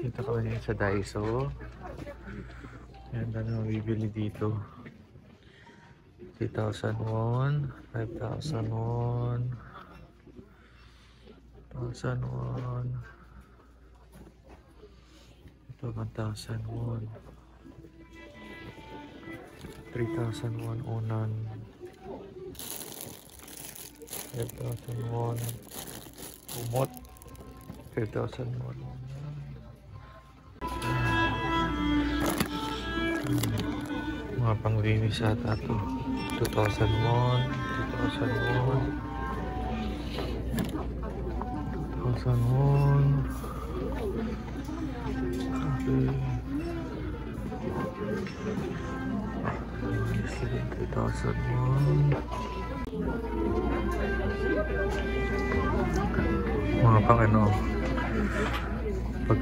Dito kami sa Daiso. Yan na bibili dito. 3,000 won, 5,000 won, 1,000 won. Ito 1,000 won. 3,000 won unan. 5,000 won. Umot. 5,000 won. Mga panglinis ata ito. 2,000 won. 2,000 won. 2,000 won. Okay. 3,000 won. Mga pang ano, pag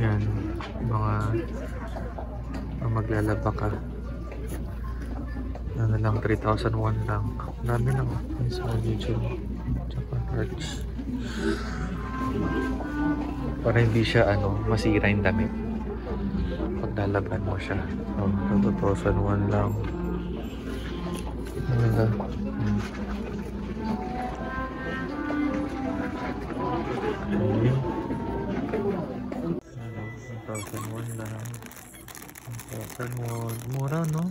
yan, mga maglalaba ka, ano lang, 3,000 won lang. Dami lang sa YouTube tsaka parts para hindi siya ano, masira yung damit pag lalaban mo siya. So, 2,000 won lang. Ano lang? Okay. 1,000 won lang. 1,000 won. Mura, no?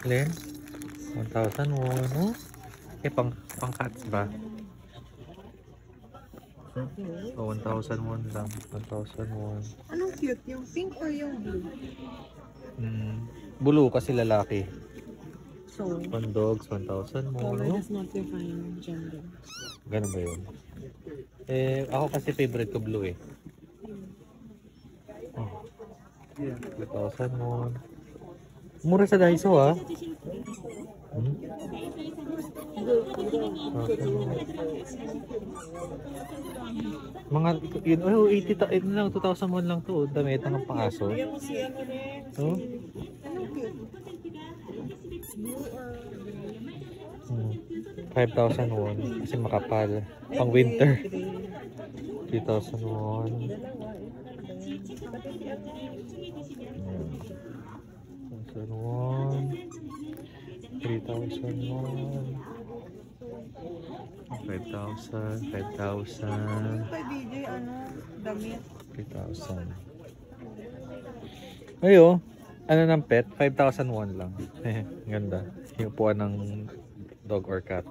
Glenn? 1,000 won, no? Eh, pang cats ba? So, 1,000 won lang. 1,000 won. Anong cute? Yung pink or yung blue? Blue kasi lalaki. So, On dogs, 1,000 won. color does not define gender. Ganun ba yun? Eh, ako kasi favorite ko blue eh. Oh. 2,000 won. Mura sa Daiso ah. Mga yun, oh, 80 lang, 2,000 won lang to. Damit ng pangaso. Oh. Anong cute? Blue or 5,000 won kasi makapal. Pang winter. 3,000 won. 1,000 won. 3,000 won. 5,000. 5,000. kay DJ, ano, damit? 3,000. Ayo, ano ng pet? 5,000 won lang. Ganda. Yung upuan ng dog or cat.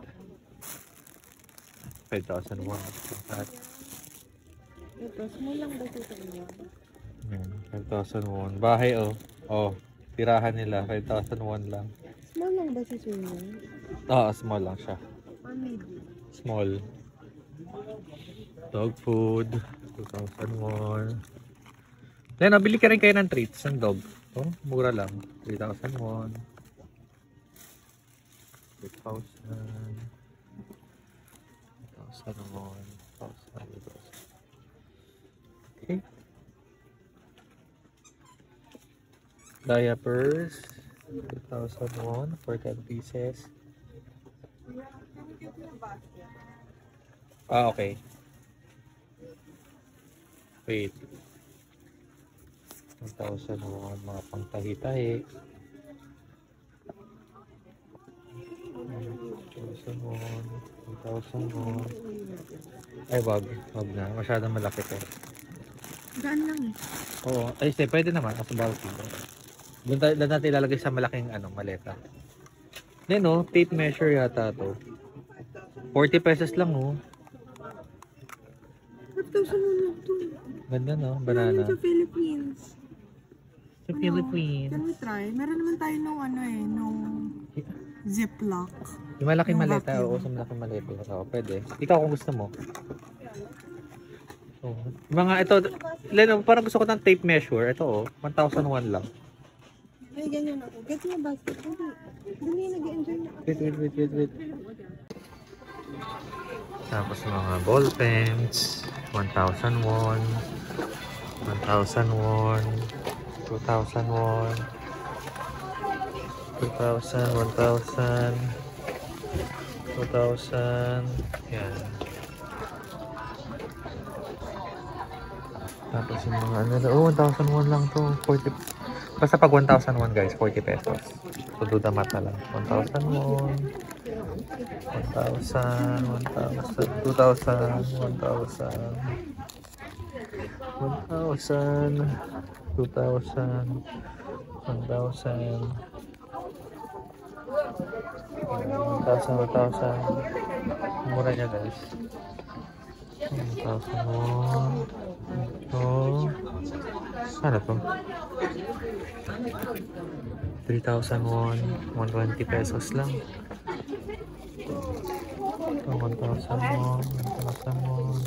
5,000 won. Cat. Ito, small lang ba ito sa inyo? 5,000 won. Bahay oh. Oh, tirahan nila. 5,000 won lang. Small lang ba si Suno? Ah, small lang siya. Or medium? Small. Dog food. 2,000 won. Then, nabili ka rin kayo ng treats ng dog. Oh, mura lang. 3,000 won. 3,000. 3,000 won. 1,000. Okay. Diapers. 2,000 won for 10 pieces. Ah, okay. Wait. 1,000 won, mga pangtahi-tahi. 1,000 won, 1,000 won. Ay, wag na. Masyadong malaki to. Gaan lang eh. Oo. Ay, pwede naman. As bulky. Doon natin ilalagay sa malaking maleta. Then, tape measure yata to. 40 pesos lang, oh. 5,000 lang ito. Ganda, no? Banana. Banana. Sa Philippines. Sa Philippines. Can we try? Meron naman tayo nung nung Ziploc. Yung malaking Yung maleta. vacuum. Oo, sa malaking maleta. Oo, pwede. Ikaw kung gusto mo. So, mga ito, Leno, parang gusto ko ng tape measure. Ito, 1,001 lang. Ay, ganyan ako. Get mo basket. Hindi nag-enjoy na ako. Wait. Tapos mga ball pens. 1,000 won. 1,000 won. 2,000 won. 2,000, 1,000. 2,000. Yan. Tapos yung mga ano, oh, 1,001 lang to. 40. Basta pag 1,001 guys, 40 pesos. So do the math na lang. 1,001, 1,000, 1,000, 2,000, 1,000, 1,000, 2,000, 1,000, 1,000. Mura niya guys. 1,001. Ito. Ano to? 3,001. 120 pesos lang. Ito, 1,001. 1,001.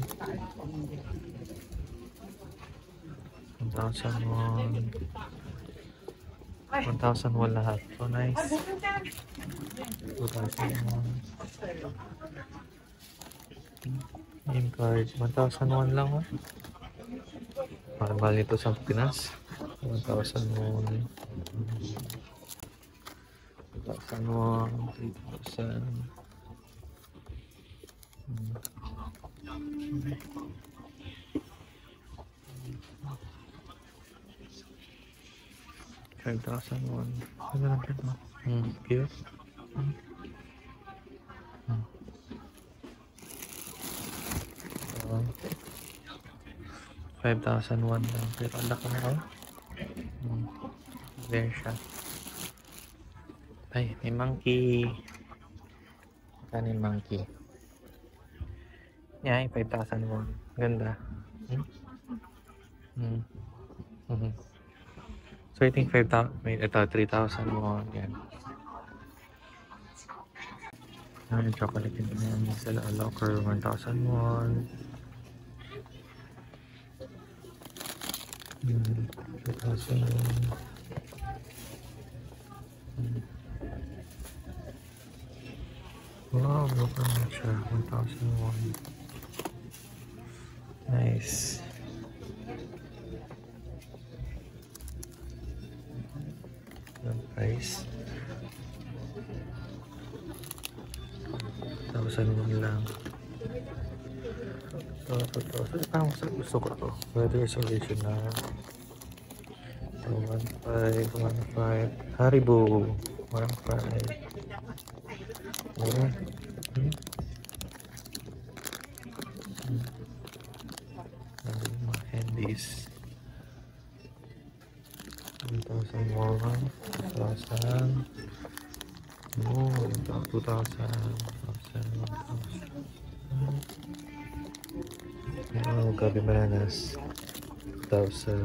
1,001. 1,001 lahat. So nice. 2,001. Name card. 1,001 lang oh. Mahal nito sa Pinas. 1,001. 1,001. 3,000. $5,001. Ano lang ito? Cute. 5,001 lang. Pero ang laki na oh. There siya. Ay, may monkey. Saan yung monkey? Yan, 5,001. Ganda. So I think 5,000. Ito, 3,001. Yan. Yung chocolate yun yan. Sila locker, 1,001. 2,000. Wow, locker na siya. 1,001. Nice. Yung price. 1,001 lang. Ito. Parang gusto ko to. Weather is original. 1,515. Haribo. 1,5. Mga candies. 1,001. 2,000. Oh, 2,000. 1,000. Oh, gabi bananas. 1,000.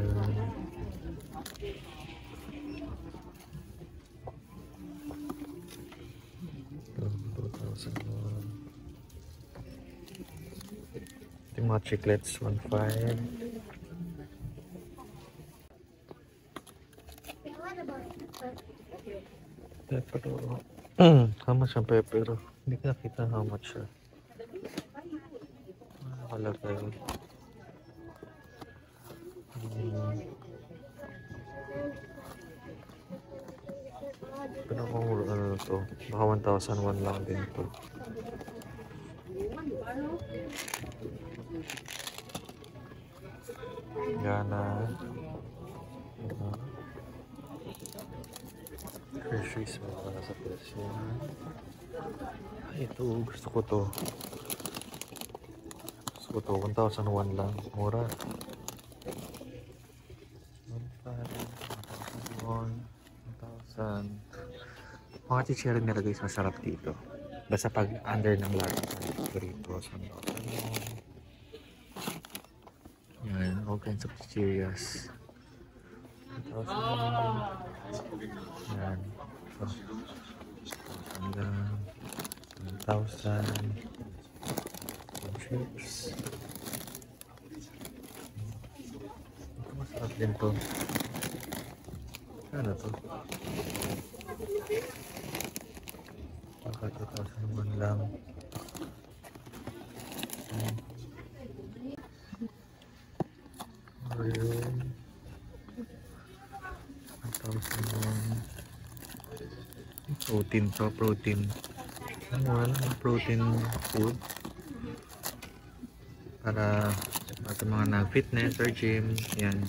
2,001. Ito yung mga chiclets. 1,500. Pepper. How much ang pepper? Hindi ko nakita how much siya. Nakalagay. Pero kung ano to, baka 1,001 lang din to. Gana. Hershey's mga nasa presyo. Ay, ito. Gusto ko to. 1,001 lang. Mura. 1,000. Mga chichero nila guys, masarap dito. Basta pag under ng lahat ng Doritos. Yan, all kinds of chicherias. 1,000. Yan. So, 1,000. Chips. Ito masarap din to. Ano to? Baka 2,001 lang. Ayun. 1,001. Protein to, protein. Ano, protein food. Para At sa mga nag-fitness or gym, yan.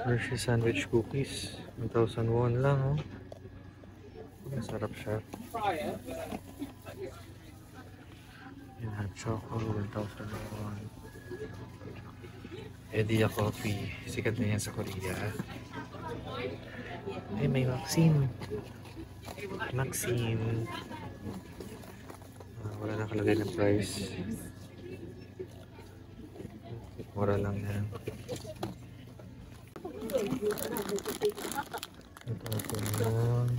Hershey sandwich cookies. 1,001 lang, oh. Masarap siya. Yan, hot chocolate, 1,001. Edia coffee. Sikat na yan sa Korea. Ay, may Maxim. Maxim. Wala nakalagay ng price. Mura lang yan. Ito ako yun.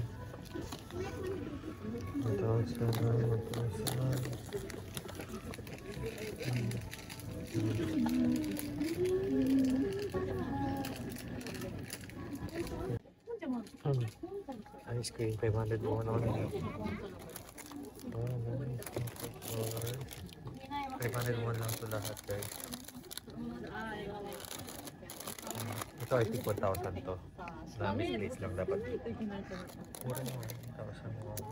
1,000. Ice cream, 500 won only. Oh, nice. 500 won lang ito lahat, guys. Ito, I think 1,000 to. Dami place lang dapat. Mura naman, 1,000 won.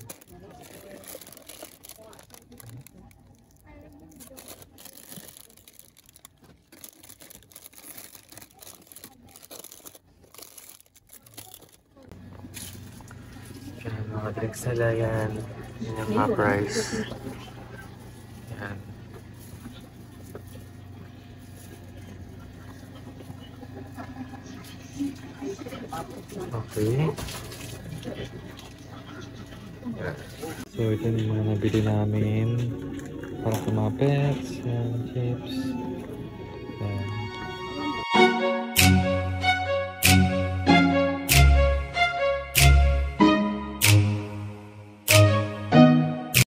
Yan, mga drinks nila yan. Yan yung mga price. Yan. Okay. Yan. So, ito yung mga nabili namin. Para sa mga pets. Yan, chips.